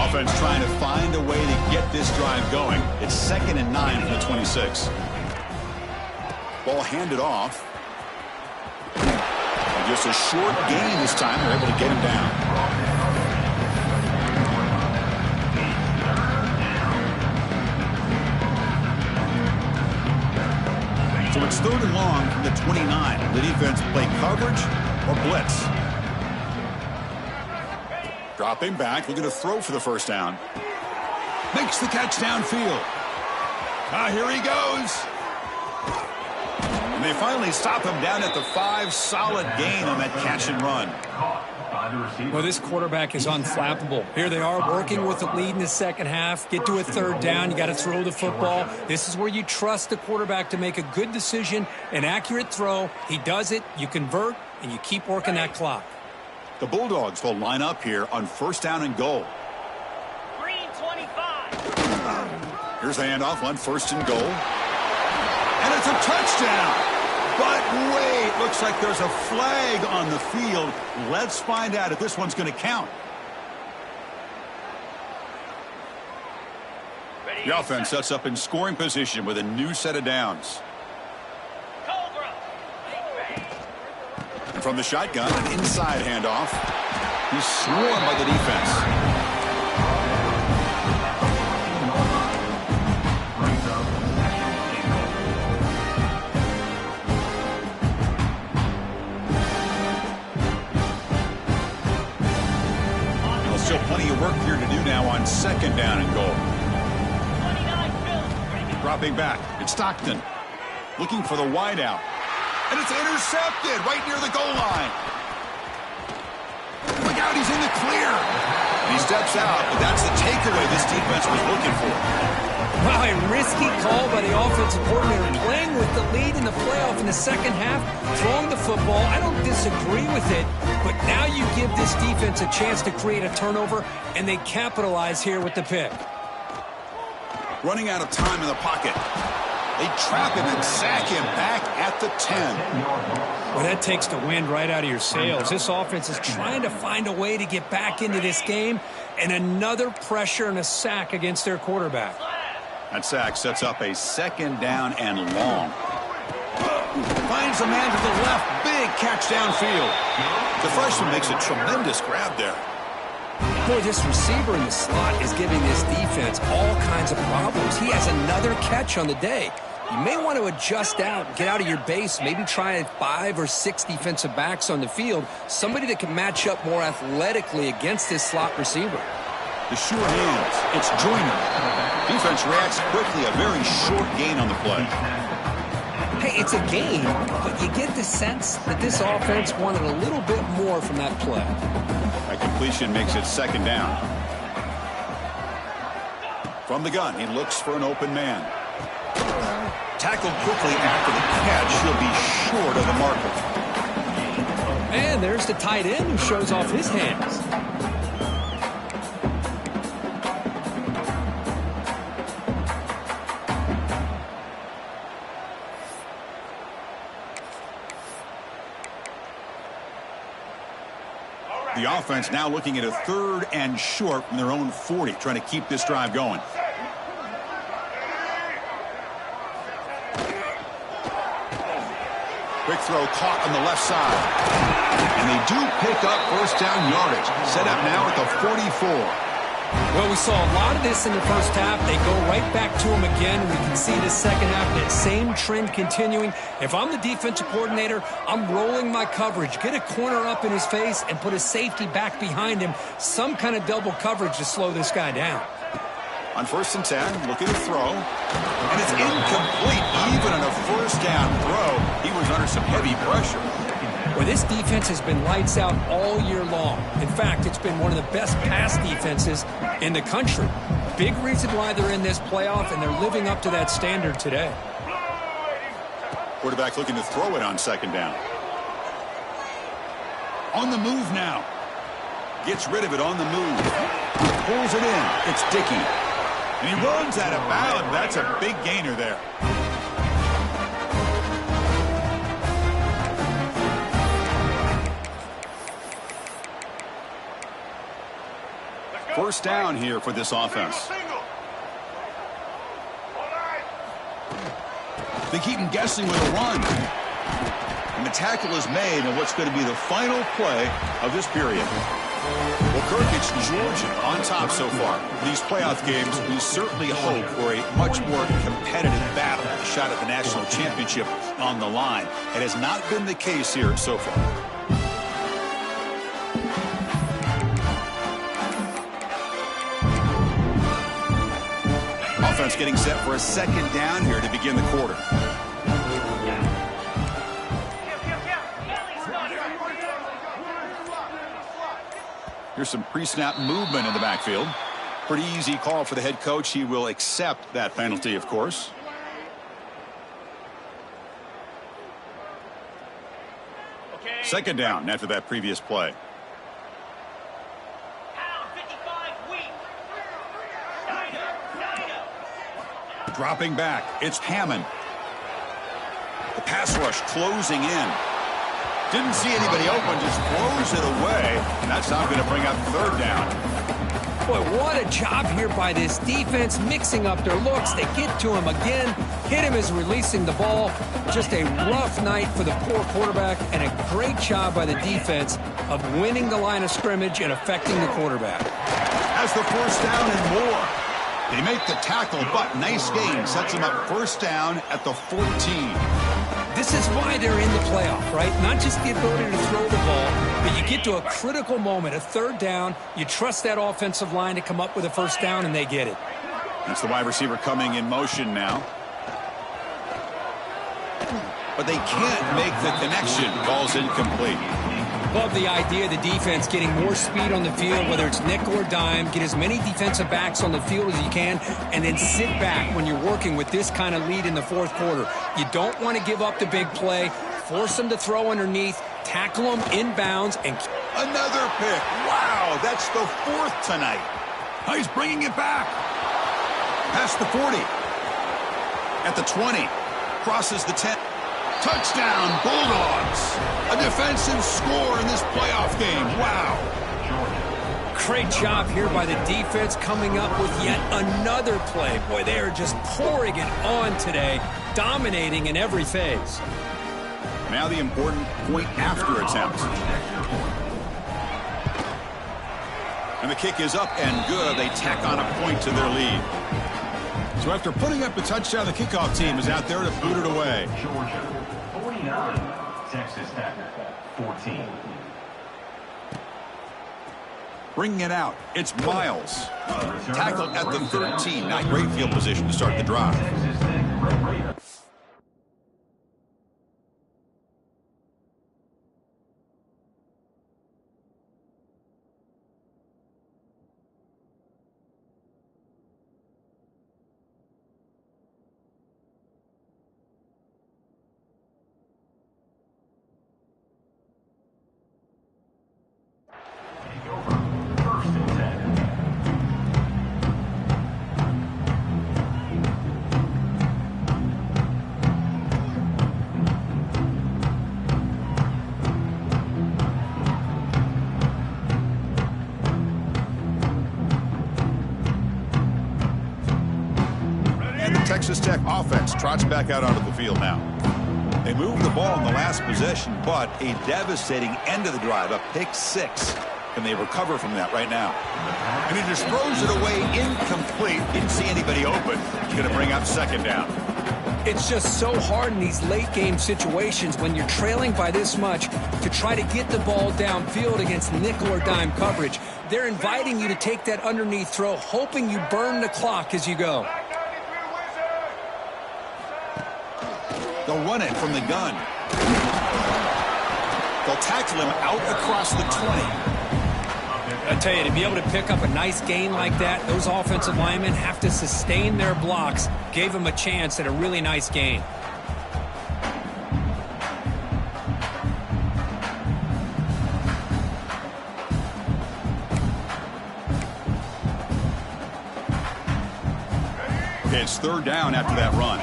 Offense trying to find a way to get this drive going. It's 2nd and 9 from the 26. Ball handed off. And just a short gain this time. They're able to get him down. So it's 3rd and long from the 29. The defense play coverage or blitz. Dropping back, looking to throw for the first down. Makes the catch downfield. Here he goes. And they finally stop him down at the 5. Solid gain on that catch and run. Well, this quarterback is unflappable. Here they are working with the lead in the second half. Get to a 3rd down. You got to throw the football. This is where you trust the quarterback to make a good decision, an accurate throw. He does it. You convert, and you keep working that clock. The Bulldogs will line up here on first down and goal. Green 25. Here's the handoff on first and goal. And it's a touchdown. But wait, looks like there's a flag on the field. Let's find out if this one's going to count. The offense sets up in scoring position with a new set of downs. And from the shotgun, an inside handoff. He's swarmed by the defense. Well, still plenty of work here to do now on second down and goal. Dropping back, it's Stockton. Looking for the wideout. And it's intercepted right near the goal line. Look out, he's in the clear. And he steps out, but that's the takeaway this defense was looking for. Wow, a risky call by the offensive coordinator, playing with the lead in the playoff in the second half, throwing the football. I don't disagree with it, but now you give this defense a chance to create a turnover, and they capitalize here with the pick. Running out of time in the pocket. They trap him and sack him back at the 10. Well, that takes the wind right out of your sails. This offense is trying to find a way to get back into this game, and another pressure and a sack against their quarterback. That sack sets up a second down and long. Finds a man to the left. Big catch downfield. The freshman makes a tremendous grab there. Boy, this receiver in the slot is giving this defense all kinds of problems. He has another catch on the day. You may want to adjust out, get out of your base, maybe try 5 or 6 defensive backs on the field, somebody that can match up more athletically against this slot receiver. The short hands, it's Joyner. Defense reacts quickly, a very short gain on the play. Hey, it's a gain, but you get the sense that this offense wanted a little bit more from that play. That completion makes it second down. From the gun, he looks for an open man. Tackled quickly after the catch. He'll be short of the marker. And there's the tight end who shows off his hands. The offense now looking at a third and short from their own 40, trying to keep this drive going. Quick throw caught on the left side. And they do pick up first down yardage. Set up now at the 44. Well, we saw a lot of this in the first half. They go right back to him again. We can see the second half, that same trend continuing. If I'm the defensive coordinator, I'm rolling my coverage. Get a corner up in his face and put a safety back behind him. Some kind of double coverage to slow this guy down. On first and 10, looking to throw. And it's incomplete. Even on a first down throw, he was under some heavy pressure. Well, this defense has been lights out all year long. In fact, it's been one of the best pass defenses in the country. Big reason why they're in this playoff, and they're living up to that standard today. Quarterback looking to throw it on second down. On the move now. Gets rid of it on the move. Pulls it in. It's Dickey. And he runs out of bounds. That's a big gainer there. First down here for this offense. They keep him guessing with a run. And the tackle is made on what's going to be the final play of this period. Well, Kirk, it's Georgia on top so far. These playoff games, we certainly hope for a much more competitive battle. A shot at the national championship on the line. It has not been the case here so far. Offense getting set for a second down here to begin the quarter. Here's some pre-snap movement in the backfield. Pretty easy call for the head coach. He will accept that penalty, of course. Second down after that previous play. Dropping back, it's Hammond. The pass rush closing in. Didn't see anybody open, just throws it away. And that's not going to bring up third down. Boy, what a job here by this defense, mixing up their looks. They get to him again, hit him as releasing the ball. Just a rough night for the poor quarterback, and a great job by the defense of winning the line of scrimmage and affecting the quarterback. Has the first down and more. They make the tackle, but nice gain. Sets them up first down at the 14. This is why they're in the playoff, right? Not just the ability to throw the ball, but you get to a critical moment, a third down. You trust that offensive line to come up with a first down, and they get it. That's the wide receiver coming in motion now. But they can't make the connection. Ball's incomplete. Love the idea of the defense getting more speed on the field, whether it's nickel or dime. Get as many defensive backs on the field as you can, and then sit back when you're working with this kind of lead in the fourth quarter. You don't want to give up the big play. Force them to throw underneath, tackle them inbounds, and another pick. Wow, that's the fourth tonight. Oh, he's bringing it back. Past the 40. At the 20. Crosses the 10. Touchdown, Bulldogs. A defensive score in this playoff game. Wow. Great job here by the defense coming up with yet another play. Boy, they are just pouring it on today, dominating in every phase. Now the important point after attempt. And the kick is up and good. They tack on a point to their lead. So after putting up the touchdown, the kickoff team is out there to boot it away. Georgia 49, Texas Tech 14. Bringing it out, it's Miles. Tackled at the 13. Not great field position to start the drive. Texas Tech Red Raiders. Texas Tech offense trots back out onto the field now. They moved the ball in the last possession, but a devastating end of the drive, a pick six. Can they recover from that right now? And he just throws it away incomplete. Didn't see anybody open. He's going to bring up second down. It's just so hard in these late game situations when you're trailing by this much to try to get the ball downfield against nickel or dime coverage. They're inviting you to take that underneath throw, hoping you burn the clock as you go. They'll run it from the gun. They'll tackle him out across the 20. I tell you, to be able to pick up a nice gain like that, those offensive linemen have to sustain their blocks. Gave them a chance at a really nice gain. Okay, it's third down after that run.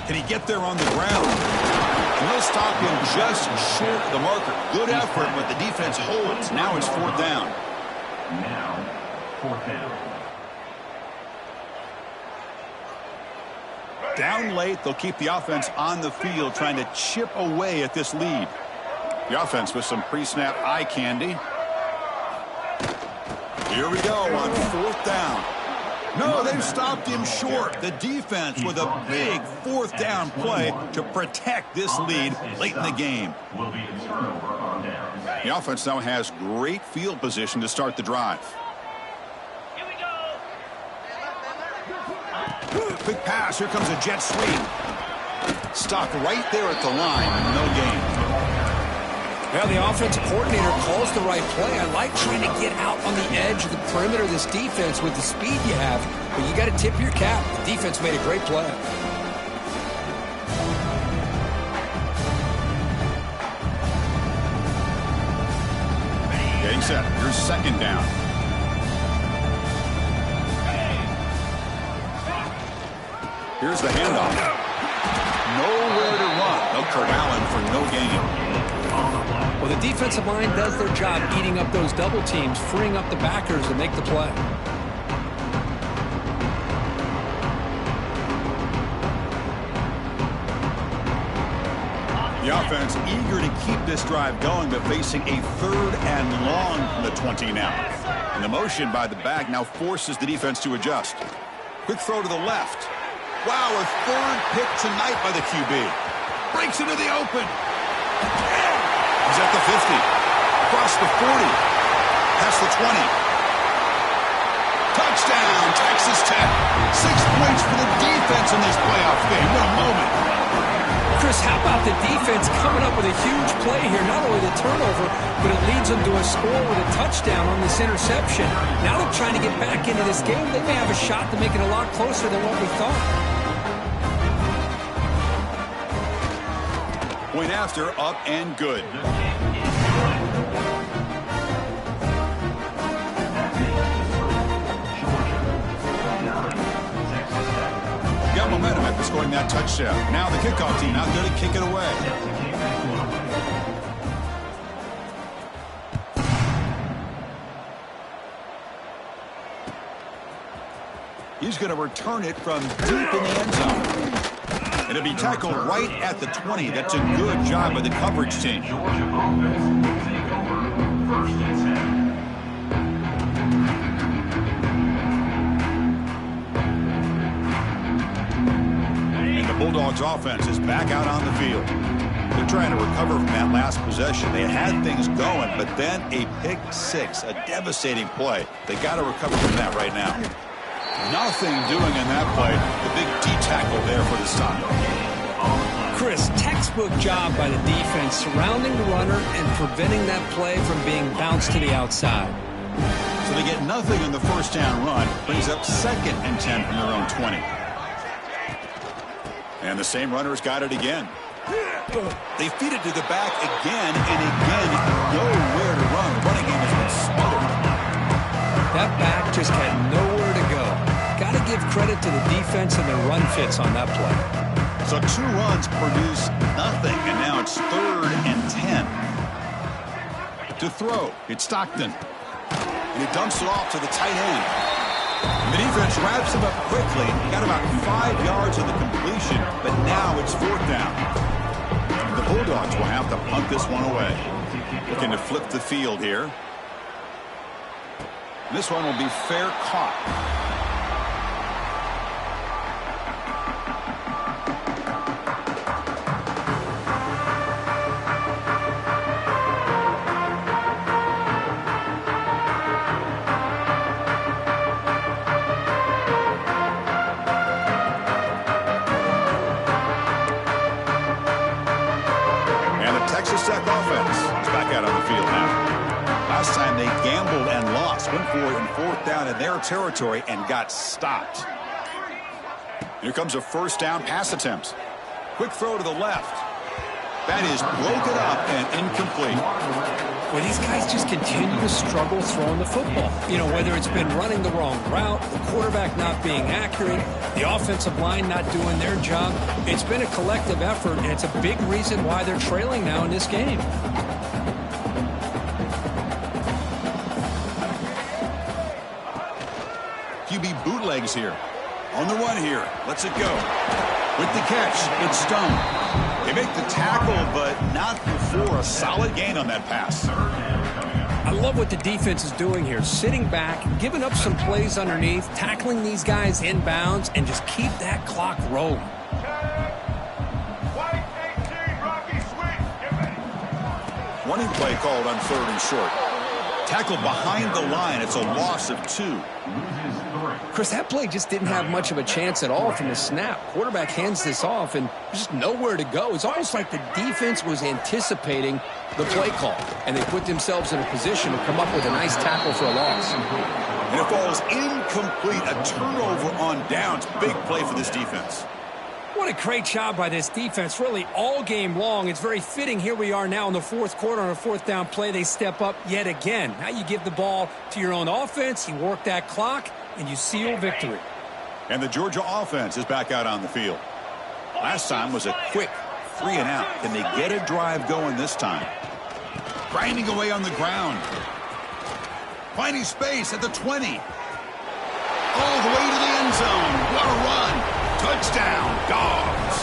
Can he get there on the ground? And he'll stop him just short of the marker. Good effort, but the defense holds. Now it's fourth down. Now, fourth down. Down late, they'll keep the offense on the field, trying to chip away at this lead. The offense with some pre-snap eye candy. Here we go on fourth down. No, they've stopped him short. The defense with a big fourth down play to protect this lead late in the game. Will be a turnover on downs. The offense now has great field position to start the drive. Here we go. Quick pass. Here comes a jet sweep. Stopped right there at the line. No gain. Well, the offensive coordinator calls the right play. I like trying to get out on the edge of the perimeter of this defense with the speed you have, but you got to tip your cap. The defense made a great play. Getting set. Here's second down. Here's the handoff. Nowhere to run. They'll corral him for no gain. Well, the defensive line does their job eating up those double teams, freeing up the backers to make the play. The offense eager to keep this drive going, but facing a 3rd and long from the 20 now. And the motion by the back now forces the defense to adjust. Quick throw to the left. Wow, a 3rd pick tonight by the QB. Breaks into the open. He's at the 50. Across the 40. Past the 20. Touchdown, Texas Tech. 6 points for the defense in this playoff game. What a moment. Chris, how about the defense coming up with a huge play here? Not only the turnover, but it leads them to a score with a touchdown on this interception. Now they're trying to get back into this game. They may have a shot to make it a lot closer than what we thought. Point after, up and good. Got momentum after scoring that touchdown. Now the kickoff team out there to kick it away. He's going to return it from deep in the end zone. It'll be tackled right at the 20. That's a good job by the coverage team. Georgia offense will take over 1st and 10. Bulldogs offense is back out on the field. They're trying to recover from that last possession. They had things going, but then a pick 6, a devastating play. They got to recover from that right now. Nothing doing in that play. The big D tackle there for the stop. Chris, textbook job by the defense surrounding the runner and preventing that play from being bounced to the outside. So they get nothing on the 1st down run. Brings up 2nd and 10 from their own 20. And the same runner's got it again. They feed it to the back again and again. Nowhere to run. The running game has been smothered. That back just had nowhere to go. Got to give credit to the defense and their run fits on that play. So 2 runs produce nothing, and now it's 3rd and 10. To throw, it's Stockton. And he dumps it off to the tight end. The defense wraps him up quickly. Got about 5 yards of the completion, but now it's 4th down. The Bulldogs will have to punt this one away. Looking to flip the field here. This one will be fair caught. Tech offense is back out on the field now. Last time they gambled and lost. Went for it in 4th down in their territory and got stopped. Here comes a 1st down pass attempt. Quick throw to the left. That is broken up and incomplete. Well, these guys just continue to struggle throwing the football. You know, whether it's been running the wrong route, the quarterback not being accurate, the offensive line not doing their job. It's been a collective effort, and it's a big reason why they're trailing now in this game. QB bootlegs here. On the run here. Lets it go. With the catch, it's Stone. They make the tackle, but not before a solid gain on that pass. I love what the defense is doing here. Sitting back, giving up some plays underneath, tackling these guys inbounds, and just keep that clock rolling. 20 play called on 3rd and short. Tackle behind the line. It's a loss of 2. Chris, that play just didn't have much of a chance at all from the snap. Quarterback hands this off, and there's just nowhere to go. It's almost like the defense was anticipating the play call, and they put themselves in a position to come up with a nice tackle for a loss. And it falls incomplete. A turnover on downs. Big play for this defense. What a great job by this defense, really all game long. It's very fitting. Here we are now in the 4th quarter on a 4th down play. They step up yet again. Now you give the ball to your own offense, you work that clock, and you seal victory. And the Georgia offense is back out on the field. Last time was a quick 3 and out. Can they get a drive going this time? Grinding away on the ground. Finding space at the 20. All the way to the end zone. What a run. Touchdown, Dogs.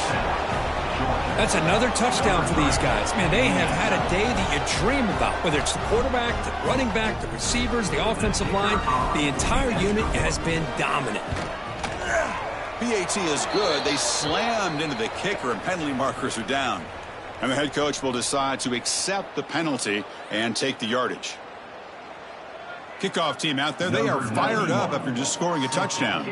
That's another touchdown for these guys. Man, they have had a day that you dream about, whether it's the quarterback, the running back, the receivers, the offensive line. The entire unit has been dominant. PAT is good. They slammed into the kicker, and penalty markers are down. And the head coach will decide to accept the penalty and take the yardage. Kickoff team out there, they are fired up after just scoring a touchdown.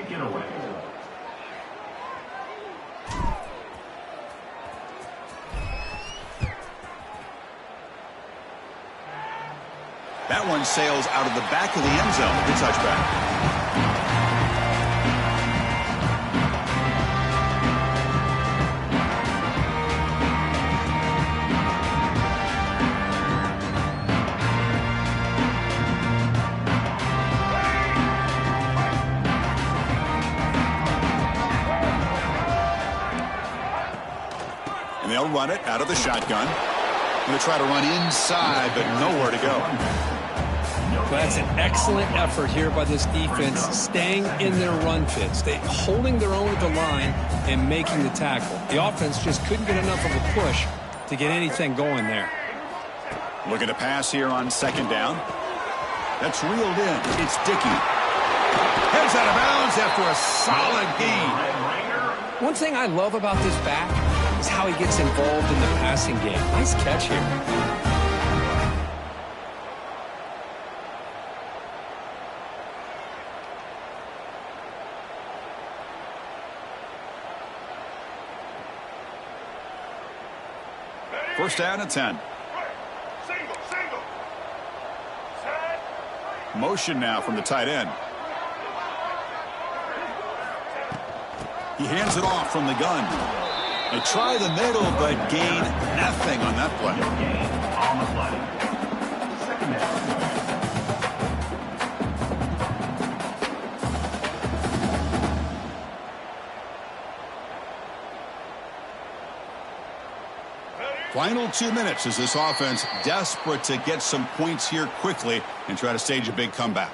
That one sails out of the back of the end zone. Good touchback. And they'll run it out of the shotgun. Going to try to run inside, but nowhere to go. That's an excellent effort here by this defense, staying in their run fits. They holding their own at the line and making the tackle. The offense just couldn't get enough of a push to get anything going there. Looking to pass here on second down. That's reeled in. It's Dickey. Heads out of bounds after a solid gain. One thing I love about this back is how he gets involved in the passing game. Nice catch here. First down at 10. Motion now from the tight end. He hands it off from the gun. They try the middle, but gain nothing on that play. Final 2 minutes as this offense desperate to get some points here quickly and try to stage a big comeback.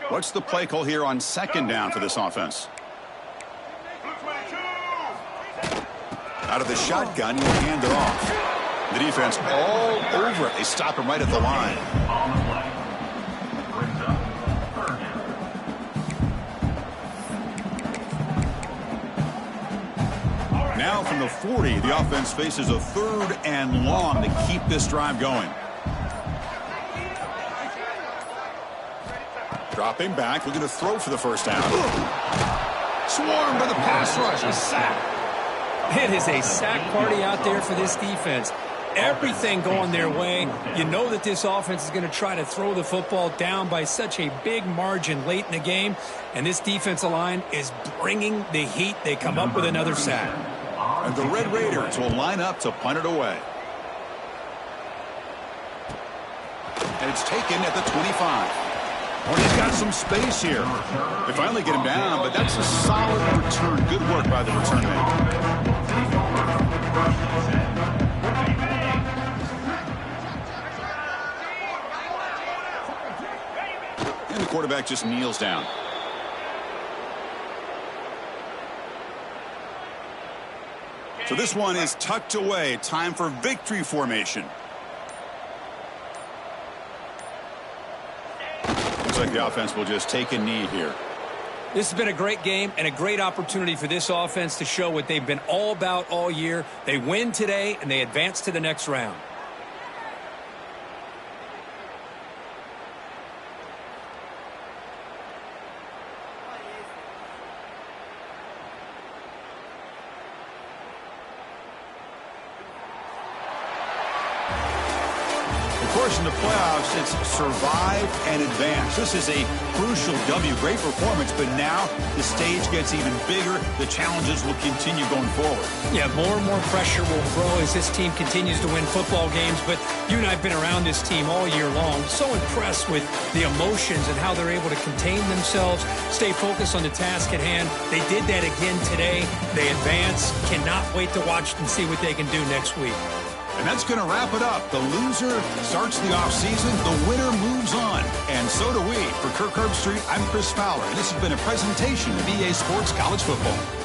What's the play call here on second down for this offense? Out of the shotgun, he'll hand it off. The defense all over it. They stop him right at the line. Now from the 40, the offense faces a 3rd and long to keep this drive going. Dropping back, looking to throw for the first down. Swarmed by the pass rush, a sack. It is a sack party out there for this defense. Everything going their way. You know that this offense is going to try to throw the football down by such a big margin late in the game. And this defensive line is bringing the heat. They come up with another sack. And the Red Raiders will line up to punt it away. And it's taken at the 25. Oh, he's got some space here. They finally get him down, but that's a solid return. Good work by the return man. And the quarterback just kneels down. So this one is tucked away. Time for victory formation. Looks like the offense will just take a knee here. This has been a great game and a great opportunity for this offense to show what they've been all about all year. They win today and they advance to the next round. course, in the playoffs, it's survive and advance. This is a crucial W. Great performance, but now the stage gets even bigger. The challenges will continue going forward. Yeah, more and more pressure will grow as this team continues to win football games, but you and I have been around this team all year long. So impressed with the emotions and how they're able to contain themselves, stay focused on the task at hand. They did that again today. They advance. Cannot wait to watch and see what they can do next week. And that's going to wrap it up. The loser starts the offseason. The winner moves on. And so do we. For Kirk Herbstreit, I'm Chris Fowler. And this has been a presentation of EA Sports College Football.